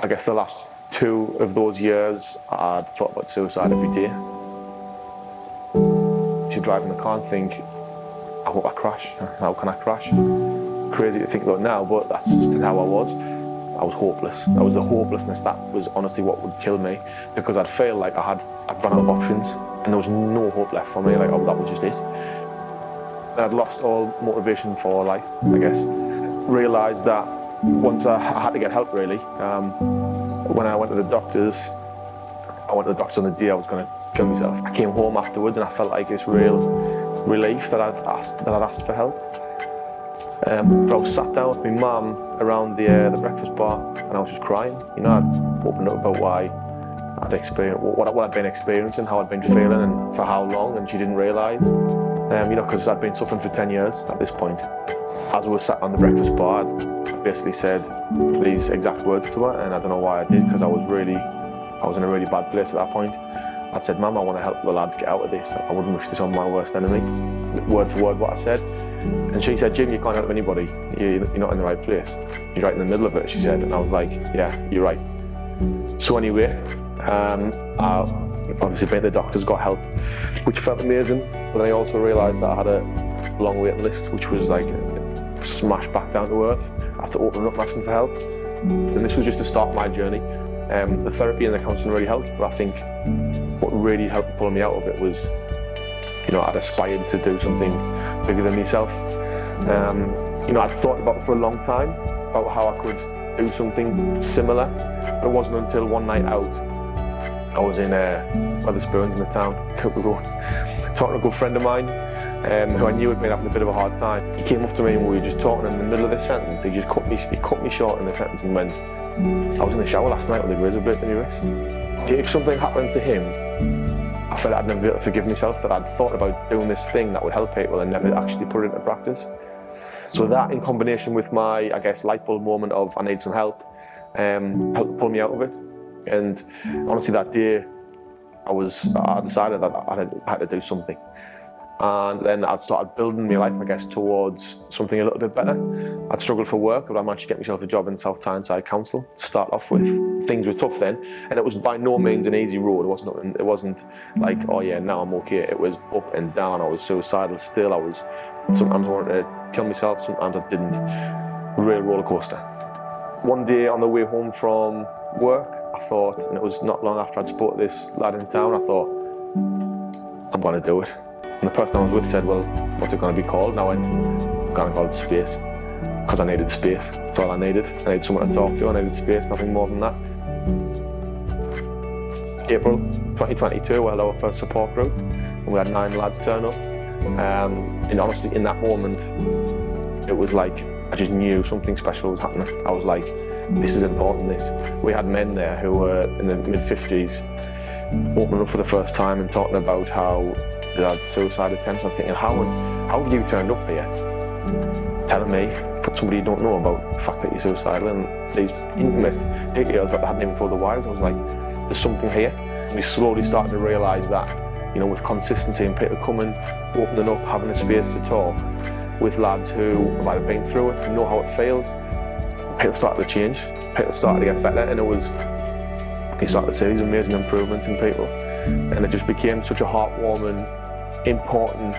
I guess the last 2 of those years, I'd thought about suicide every day. You drive in the car and think, I hope I crash. How can I crash? Crazy to think about now, but that's just how I was. I was hopeless. That was the hopelessness that was honestly what would kill me, because I'd feel like I'd run out of options and there was no hope left for me. Like, oh, that was just it. I'd lost all motivation for life, I guess. Realised that once I had to get help, really. When I went to the doctors, on the day I was going to kill myself. I came home afterwards and I felt like this real relief that I'd asked for help. But I was sat down with my mum around the breakfast bar and I was just crying. You know, I'd opened up about why I'd experienced, what I'd been experiencing, how I'd been feeling and for how long, and she didn't realise. You know, because I'd been suffering for 10 years at this point. As we were sat on the breakfast bar, I basically said these exact words to her, and I don't know why I did, because I was in a really bad place at that point. I'd said, Mum, I want to help the lads get out of this. I wouldn't wish this on my worst enemy. Word for word what I said. And she said, Jim, you can't help anybody. You're not in the right place. You're right in the middle of it, she said. And I was like, yeah, you're right. So anyway, I obviously been to the doctors, got help, which felt amazing. But then I also realised that I had a long wait list, which was like smashed back down to earth after opening up asking for help. And this was just the start of my journey. The therapy and the counselling really helped, but I think what really helped pull me out of it was, you know, I'd aspired to do something bigger than myself. You know, I'd thought about it for a long time, about how I could do something similar, but it wasn't until one night out, I was in Wetherspoons in the town, Cooper Road, talking to a good friend of mine, who I knew had been having a bit of a hard time. He came up to me and we were just talking in the middle of this sentence. He just cut me short in the sentence and went, I was in the shower last night with a razor blade in my wrist. If something happened to him, I felt I'd never be able to forgive myself, that I'd thought about doing this thing that would help people and never actually put it into practice. So that, in combination with my, I guess, light bulb moment of I need some help, helped pull me out of it. And honestly, that day, I decided that I had to do something. And then I'd started building my life, I guess, towards something a little bit better. I'd struggled for work, but I managed to get myself a job in South Tyneside Council to start off with. Things were tough then, and it was by no means an easy road. It wasn't like, oh yeah, now I'm okay. It was up and down. I was suicidal still. Sometimes I wanted to kill myself, sometimes I didn't. Real roller coaster. One day on the way home from work, I thought, and it was not long after I'd spoke to this lad in town, I thought, I'm going to do it. And the person I was with said, well, what's it going to be called? And I went, I'm going to call it Space. Because I needed space. That's all I needed. I needed someone to talk to. I needed space, nothing more than that. April 2022, we held our first support group. And we had 9 lads turn up. And honestly, in that moment, it was like, I just knew something special was happening. I was like, this is important, this. We had men there who were in the mid-50s, opening up for the first time and talking about how they had suicide attempts. I'm thinking, how have you turned up here? Telling me, but somebody you don't know about the fact that you're suicidal, and these intimate details that they hadn't even told the wives. I was like, there's something here. And we slowly started to realise that, you know, with consistency and people coming, opening up, having a space to talk with lads who have either been through it, know how it feels, people started to change, people started to get better, and you started to see these amazing improvements in people. And it just became such a heartwarming, important,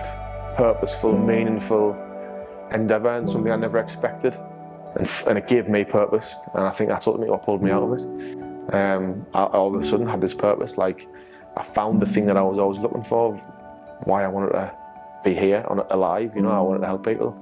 purposeful, meaningful endeavour, and something I never expected. And it gave me purpose, and I think that's ultimately what pulled me out of it. I all of a sudden had this purpose, like I found the thing that I was always looking for, why I wanted to be here, alive, you know, I wanted to help people.